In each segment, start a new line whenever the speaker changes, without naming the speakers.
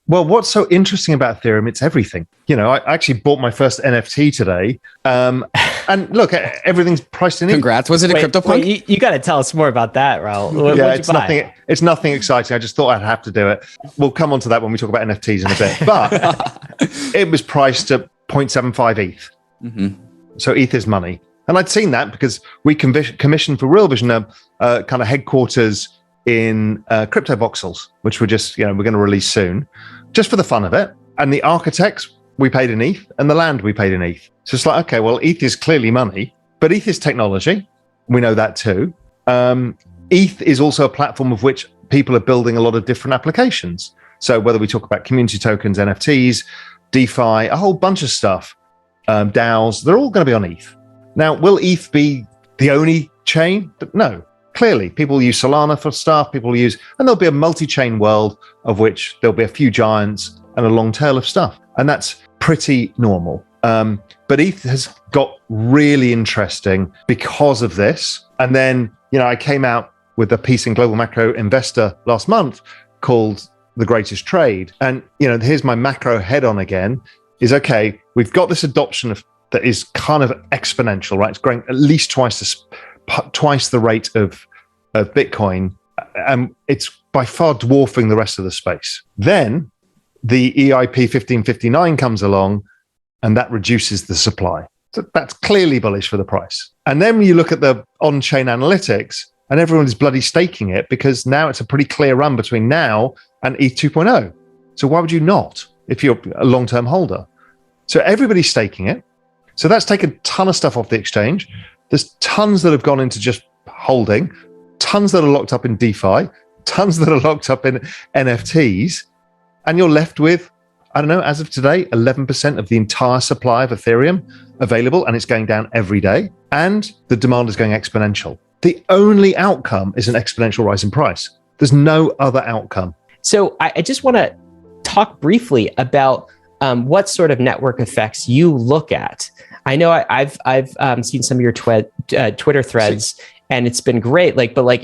Well, what's so interesting about Ethereum, it's everything. I actually bought my first NFT today. And look, everything's priced in.
Congrats. Was it a CryptoPunk?
You got to tell us more about that, Raoul.
It's nothing exciting. I just thought I'd have to do it. We'll come on to that when we talk about NFTs in a bit. But it was priced at 0.75 ETH. Mm-hmm. So ETH is money. And I'd seen that because we commissioned for Real Vision a kind of headquarters in crypto voxels, which we're going to release soon, just for the fun of it. And the architects, we paid in ETH, and the land we paid in ETH. So it's like, okay, well, ETH is clearly money, but ETH is technology. We know that too. ETH is also a platform of which people are building a lot of different applications. So whether we talk about community tokens, NFTs, DeFi, a whole bunch of stuff, DAOs, they're all going to be on ETH. Now, will ETH be the only chain? No. Clearly, people use Solana for stuff, and there'll be a multi-chain world of which there'll be a few giants and a long tail of stuff. And that's pretty normal. But ETH has got really interesting because of this. And then, I came out with a piece in Global Macro Investor last month called The Greatest Trade. And, here's my macro head on again, is okay, we've got this adoption that is kind of exponential, right? It's growing at least twice the rate of Bitcoin, and it's by far dwarfing the rest of the space. Then the EIP 1559 comes along, and that reduces the supply. So that's clearly bullish for the price. And then you look at the on-chain analytics, and everyone is bloody staking it because now it's a pretty clear run between now and ETH 2.0. So why would you not if you're a long-term holder? So everybody's staking it. So that's taken a ton of stuff off the exchange. There's tons that have gone into just holding, tons that are locked up in DeFi, tons that are locked up in NFTs, and you're left with, I don't know, as of today, 11% of the entire supply of Ethereum available, and it's going down every day, and the demand is going exponential. The only outcome is an exponential rise in price. There's no other outcome.
So I just want to talk briefly about what sort of network effects you look at. I know I've seen some of your Twitter threads, and it's been great.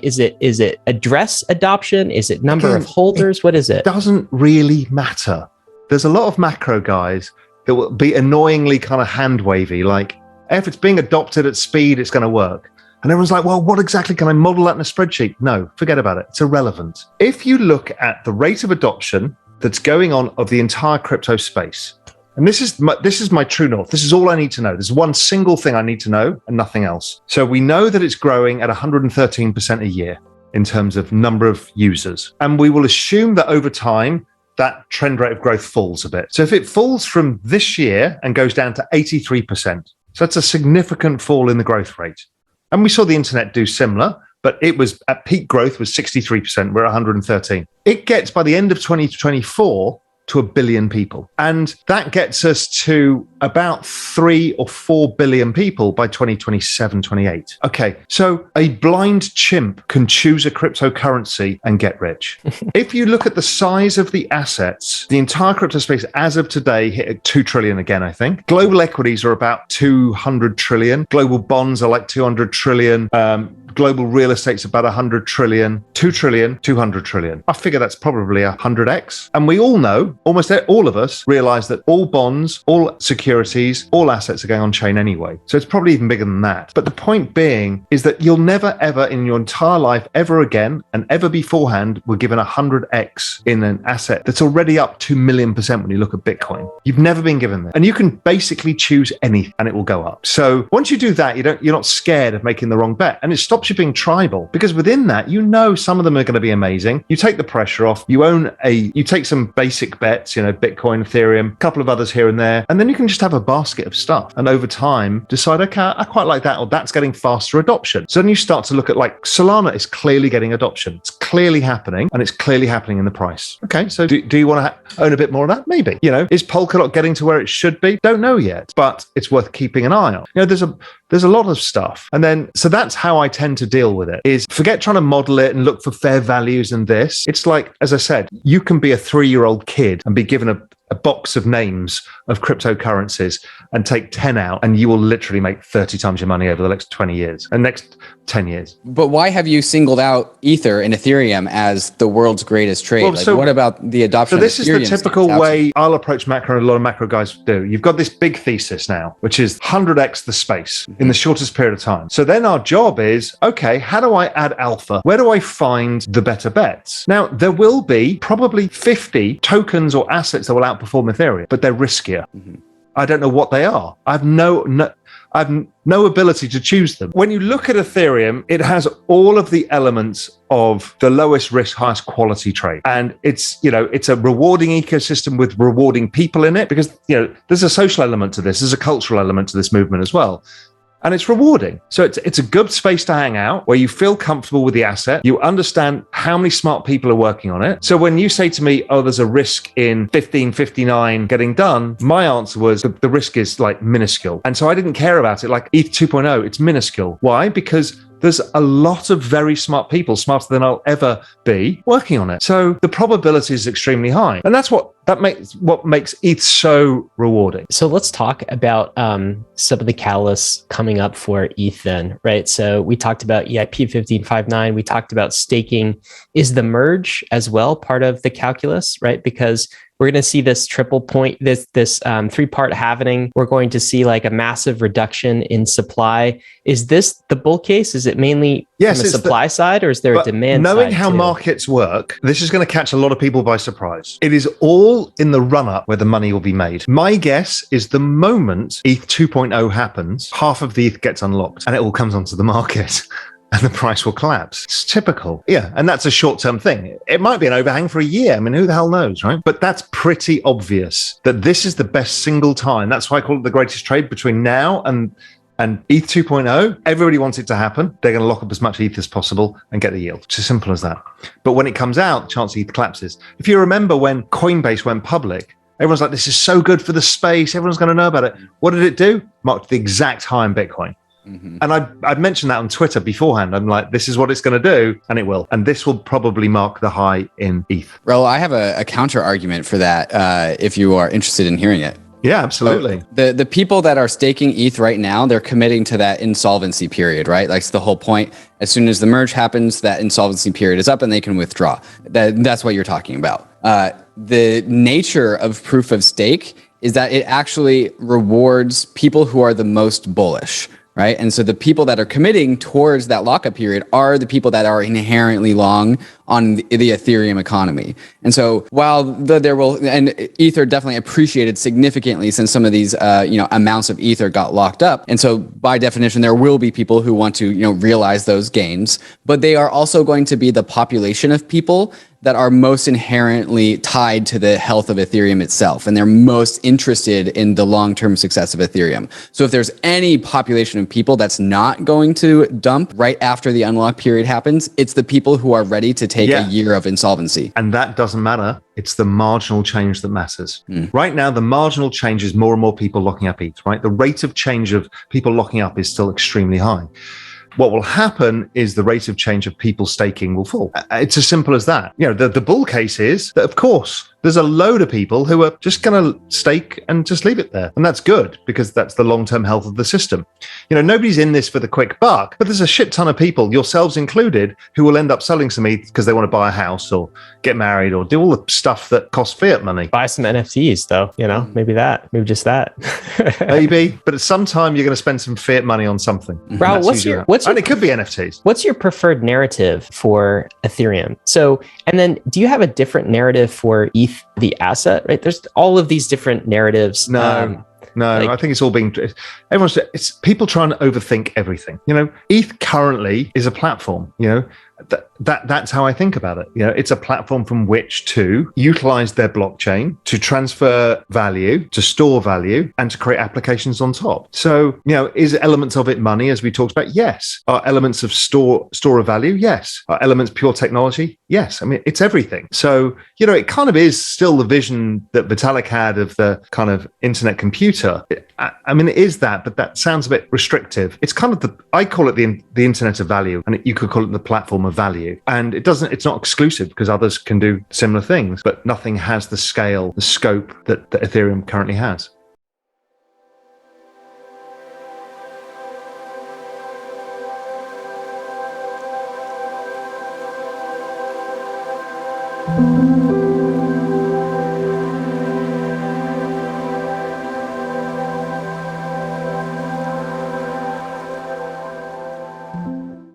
Is it address adoption? Is it number of holders? What is it?
It doesn't really matter. There's a lot of macro guys that will be annoyingly kind of hand wavy, like if it's being adopted at speed, it's going to work. And everyone's like, well, what exactly can I model that in a spreadsheet? No, forget about it. It's irrelevant. If you look at the rate of adoption that's going on of the entire crypto space, and this is my true north. This is all I need to know. There's one single thing I need to know and nothing else. So we know that it's growing at 113% a year in terms of number of users. And we will assume that over time, that trend rate of growth falls a bit. So if it falls from this year and goes down to 83%, so that's a significant fall in the growth rate. And we saw the internet do similar, but it was at peak growth was 63%. We're at 113. It gets by the end of 2024 to 1 billion people. And that gets us to about 3 or 4 billion people by 2027, 28. Okay, so a blind chimp can choose a cryptocurrency and get rich. If you look at the size of the assets, the entire crypto space as of today hit at 2 trillion again, I think. Global equities are about 200 trillion. Global bonds are like 200 trillion. Global real estate's about 100 trillion, 2 trillion, 200 trillion. I figure that's probably 100x. And we all know, almost all of us realize that all bonds, all securities, all assets are going on chain anyway. So it's probably even bigger than that. But the point being is that you'll never, ever in your entire life, ever again, and ever beforehand, were given 100x in an asset that's already up 2 million% when you look at Bitcoin. You've never been given that. And you can basically choose anything and it will go up. So once you do that, you're not scared of making the wrong bet. And it stops you being tribal, because within that, some of them are going to be amazing. You take the pressure off, you take some basic bets, Bitcoin, Ethereum, a couple of others here and there, and then you can just have a basket of stuff. And over time, decide, okay, I quite like that, or that's getting faster adoption. So then you start to look at Solana is clearly getting adoption. It's clearly happening, and it's clearly happening in the price. Okay, so do you want to own a bit more of that? Maybe. Is Polkadot getting to where it should be? Don't know yet, but it's worth keeping an eye on. There's a lot of stuff. And then, so that's how I tend to deal with it, is forget trying to model it and look for fair values and this. It's like, as I said, you can be a 3-year-old kid and be given a box of names of cryptocurrencies and take 10 out, and you will literally make 30 times your money over the next 20 years and next 10 years.
But why have you singled out Ether and Ethereum as the world's greatest trade?
Well,
what about the adoption
of Ethereum? So this is the typical way I'll approach macro, and a lot of macro guys do. You've got this big thesis now, which is 100x the space in the shortest period of time. So then our job is, okay, how do I add alpha? Where do I find the better bets? Now, there will be probably 50 tokens or assets that will outperform Ethereum, but they're riskier. I don't know what they are. I have no ability to choose them. When you look at Ethereum, it has all of the elements of the lowest risk, highest quality trade. And it's a rewarding ecosystem with rewarding people in it, because, there's a social element to this. There's a cultural element to this movement as well. And it's rewarding. So it's a good space to hang out where you feel comfortable with the asset. You understand how many smart people are working on it. So when you say to me, oh, there's a risk in 1559 getting done, my answer was the risk is like minuscule. And so I didn't care about it. Like ETH 2.0, it's minuscule. Why? Because there's a lot of very smart people, smarter than I'll ever be, working on it. So the probability is extremely high. And that's what makes ETH so rewarding.
So let's talk about some of the catalysts coming up for ETH then, right? So we talked about EIP 1559. We talked about staking. Is the merge as well part of the calculus, right? Because we're going to see this triple point, this three-part halvening. We're going to see like a massive reduction in supply. Is this the bull case? Is it mainly from the supply side, or is there a demand side?
Knowing how markets work, this is going to catch a lot of people by surprise. It is all in the run-up where the money will be made. My guess is the moment ETH 2.0 happens, half of the ETH gets unlocked and it all comes onto the market. And the price will collapse. It's typical. Yeah. And that's a short-term thing. It might be an overhang for a year. I mean, who the hell knows, right? But that's pretty obvious that this is the best single time. That's why I call it the greatest trade between now and ETH 2.0. Everybody wants it to happen. They're going to lock up as much ETH as possible and get the yield. It's as simple as that. But when it comes out, chance ETH collapses. If you remember when Coinbase went public, everyone's like, this is so good for the space. Everyone's going to know about it. What did it do? Marked the exact high in Bitcoin. And I'd mentioned that on Twitter beforehand. I'm like, this is what it's going to do, and it will. And this will probably mark the high in ETH.
Raoul, I have a counter argument for that if you are interested in hearing it.
Yeah, absolutely.
So the people that are staking ETH right now, they're committing to that insolvency period, right? Like, it's the whole point. As soon as the merge happens, that insolvency period is up and they can withdraw. That's what you're talking about. The nature of proof of stake is that it actually rewards people who are the most bullish. Right. And so the people that are committing towards that lockup period are the people that are inherently long on the Ethereum economy. And so while and Ether definitely appreciated significantly since some of these, amounts of Ether got locked up. And so by definition, there will be people who want to, realize those gains, but they are also going to be the population of people that are most inherently tied to the health of Ethereum itself. And they're most interested in the long-term success of Ethereum. So if there's any population of people that's not going to dump right after the unlock period happens, it's the people who are ready to take a year of insolvency.
And that doesn't matter. It's the marginal change that matters. Right now, the marginal change is more and more people locking up ETH, right? The rate of change of people locking up is still extremely high. What will happen is the rate of change of people staking will fall. It's as simple as that. The bull case is that, of course, there's a load of people who are just going to stake and just leave it there. And that's good, because that's the long-term health of the system. Nobody's in this for the quick buck, but there's a shit ton of people, yourselves included, who will end up selling some ETH because they want to buy a house or get married or do all the stuff that costs fiat money.
Buy some NFTs though, maybe just that.
Maybe, but at some time you're going to spend some fiat money on something.
Raoul, and
it could be NFTs.
What's your preferred narrative for Ethereum? So, and then do you have a different narrative for ETH, the asset, right? There's all of these different narratives.
No, I think it's all it's people trying to overthink everything. ETH currently is a platform, that's how I think about it. It's a platform from which to utilize their blockchain to transfer value, to store value, and to create applications on top. So, is elements of it money, as we talked about? Yes. Are elements of store of value? Yes. Are elements pure technology? Yes. I mean, it's everything. So, it kind of is still the vision that Vitalik had of the kind of internet computer. I mean, it is that, but that sounds a bit restrictive. It's kind of I call it the internet of value, and you could call it the platform of value. And it's not exclusive because others can do similar things, but nothing has the scale, the scope that Ethereum currently has.